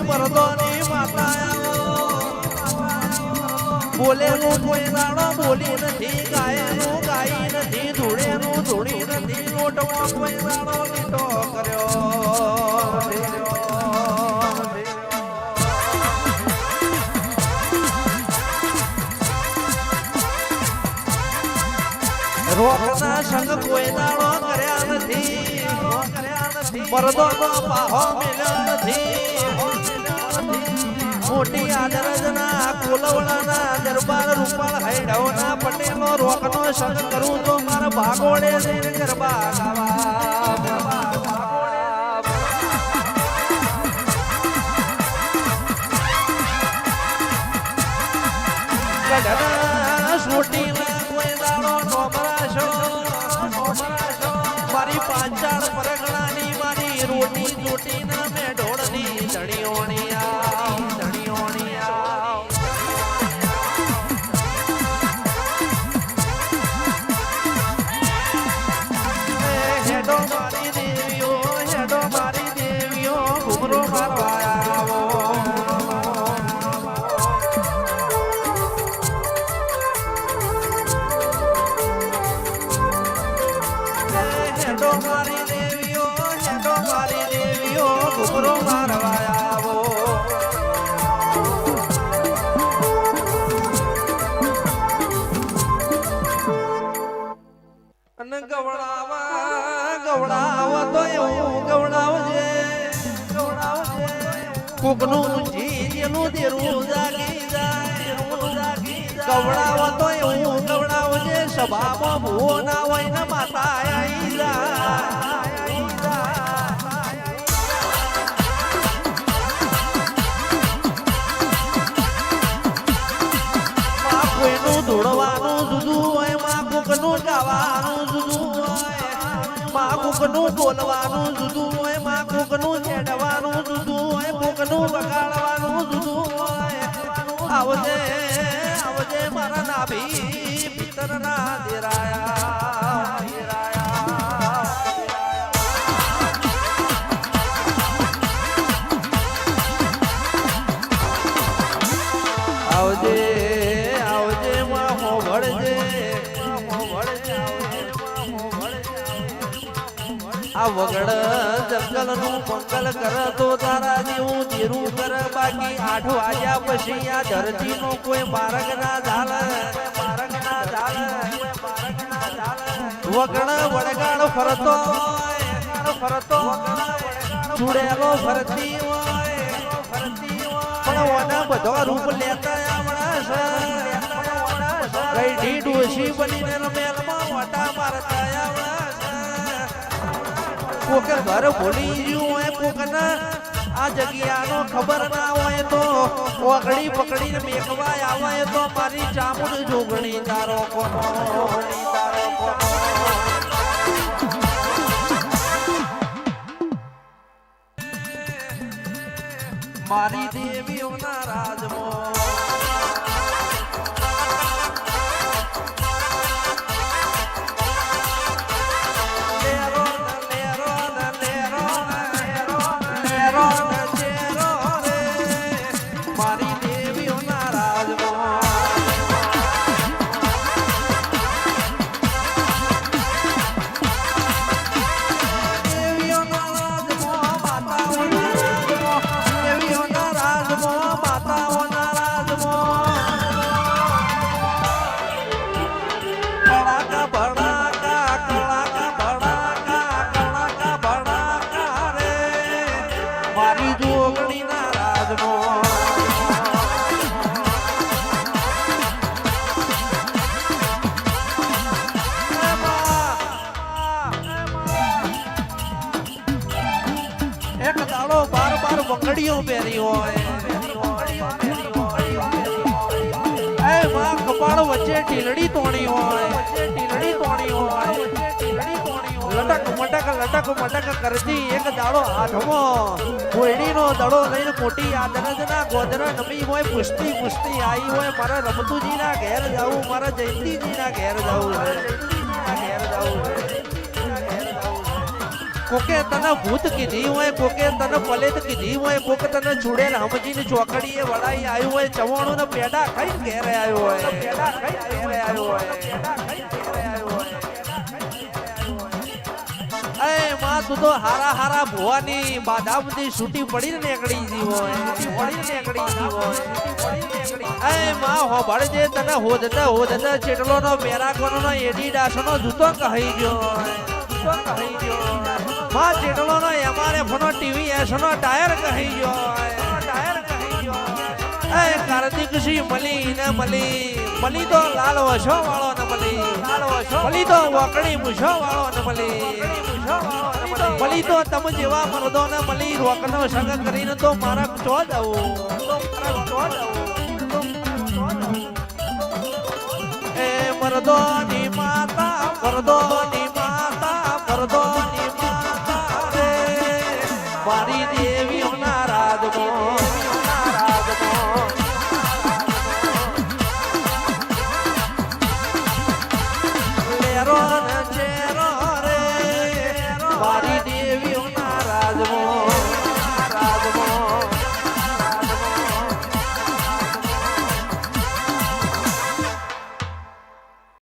મરદોની માતા બોલેલું કોઈ દાડો બોલી નથી, ગાયનું ગાઈ નથી, ધૂળેનું ધૂળી નથી, લોટમાં કોઈ દાડો લીટો કર્યો. રોકના સંગ કોઈ દાડો કર્યા નથી, મરદોનો પાહો મેલ્યો નથી. મોટી આદરજના કોલવડાના દરબાર રૂપાળ હૈડવના પટેલો રોકનો સંગ કરું તો મારા ભાગોળે જઈને ગરબા ગાવા. ગઢના સોટીના કોઈ દાડો નોમરાશો, મારી પાંચાળ પરગણાની મારી રોટી ચોટીના મેં ઢોળની ધણીઓની આવ, ધણીઓની આવ. હેડો મારી દેવીઓ, હેડો મારી દેવીઓ, ઘુમરો મારવા આવો. હેડો મારી દેવીઓ, હેડો મારી દેવીઓ, ઘુમરો મારવા આવો. અને ગવડાવા તો એવું ગવડાવજે, ગવડાવજે. કોકનું જીજેલું દેરું જાગી જાય, ગવડાવા તો એવું ગવડાવજે. સભામાં ભૂવો ના હોય ને માતા આવી જાય. માં કોઈનું ધોળવાનું જુદું હોય, માં કોકનું ગાવાનું જુદું હોય, માં કોકનું બોલવાનું જુદું હોય, માં કોકનું છેડવાનું જુદું હોય, કોકનું બગાડવાનું જુદું હોય. આવજે આવજે મારા નાભી પિતરના દેરાયા, દેરાયા. આવજે આવજે માં હોભળજે, આ વગડ જંગલનું મંગલ કર તો તારા જેવું ધીરું કર. બાકી 8 વાગ્યા પછી આ ધરતીનો કોઈ માર્ગ ના ચાલે, માર્ગ ના ચાલે. વગડ વડગાડ ફરતો ફરતો ચૂડેલો ફરતી હોય, પણ ઓના બધો રૂપ લેતા આવડે છે. કઈ ડોશી બનીને મેલમાં વાટા મારતા આવડે. કોકે ઘર ભૂલી ગયું હોય, કોકના આ જગ્યાનો ખબર ના હોય તો ઓગળી પકડીને મેકવા આવે તો મારી ચામુંડ જોગણી તારો કોનો, તારો કોનો. મારી દેવીઓના રાજમાં વંગડીઓ પહેરી હોય, માં કપાળ વચ્ચે ઢીલડી તોણી હોય, લટક મટક કરતી એક દાડો હાથમાં કોયડીનો દડો લઈને મોટી આદરજના ગોદરા નમી હોય, પુષ્ટિ આવી હોય. મારા રમતુજીના ઘેર જાવું, મારા જયંતિજીના ઘેર જાવું છે, ઘેર જાવું છે. કોકે તને ભૂત કીધી હોય, કોકે તને પલેત કીધી હોય, કોકે તને ચૂડેલ હમજીને ચોકડીએ વડાઈ આવ્યું હોય, ચવાણું ને પેડા ખાઈ ઘેરે આવ્યો હોય, પેડા ખાઈ ઘેરે આવ્યો હોય, પેડા ખાઈ ઘેરે આવ્યો હોય. એ માં તું તો હારા હારા ભુવાની બાદામથી છૂટી પડીને નીકળી જી હોય, પડીને નીકળી જી હોય. એ માં હોભળજે તને હોદતે ચેટલો નો મેરાકોનો નો એડી ડાસનો જૂતો કહી ગયો, જૂતો કહી ગયો. માં ચેટલો નો એમઆરએફ નો ટીવી એસ નો ટાયર કહી ગયો, ટાયર કહી ગયો. એ કાર્તિક સિંહ મલી તો લાલ વછો વાળો ને મલી તો વકડી મૂછો વાળો ને મલી તો તમે જેવા મરદો ને મલી રોકનો સંગ કરીને તો મારા ચો જવું, એ મરદોની માતા રે મારી દેવીઓના રાજમાં